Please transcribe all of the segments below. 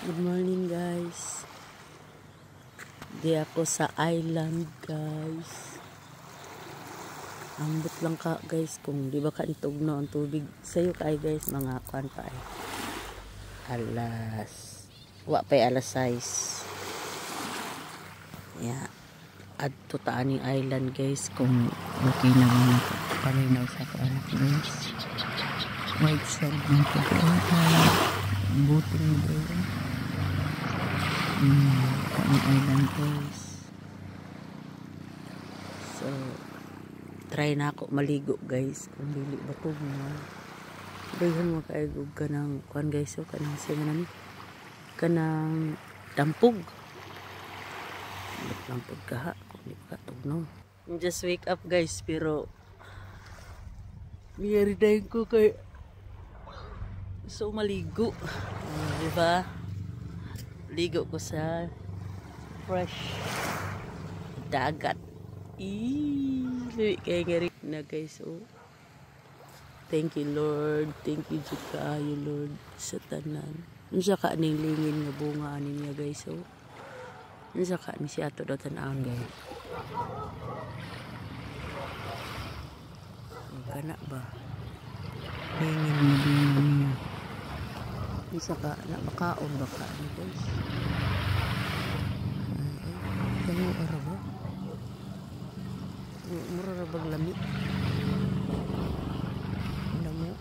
Good morning guys. Di ako sa island guys. Ambot lang ka guys kung di ba kaintugno ang tubig sayo kay guys mga kuan pa ay. Wa pay alas 6. Yeah. Adto ta aning island guys kung okay na mga palinaw sa kuan guys. White sand ng buting doon. Ang island guys. So try na ako maligo guys kung dili ba ko mo. Daghan mo kaigog ka ng kuan guys so kanang singanan kanang dampog. Dampog ka ha kung di ka tugnaw. Just wake up guys pero miyaridahin ko kay so maligo. Diba? Ligo ko sa fresh dagat. Kaya nga na guys. Oh. Thank you Lord. Thank you Jikayo Lord sa tanan. Ano siya ka ning lingin nga bunga anin niya guys. Oh. Ano siya ka ni siya ato daw tanawon guys. Kana ba? Lingin nga bunga niya. Isa ka na makaon ba ka ni guys? Tango ara ba? Mura ra bag lami. Namo.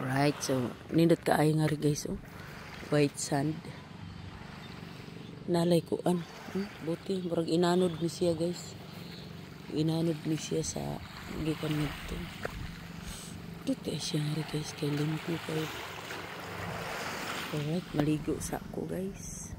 Right, so nindot ka ay nga ri guys oh. White sand. Nalay kuan. Buti murag inanod ni siya guys. Inanod ni siya sa gikan nito. Dito siya nga guys kay limpo kayo. Alright, maligo sa ako guys.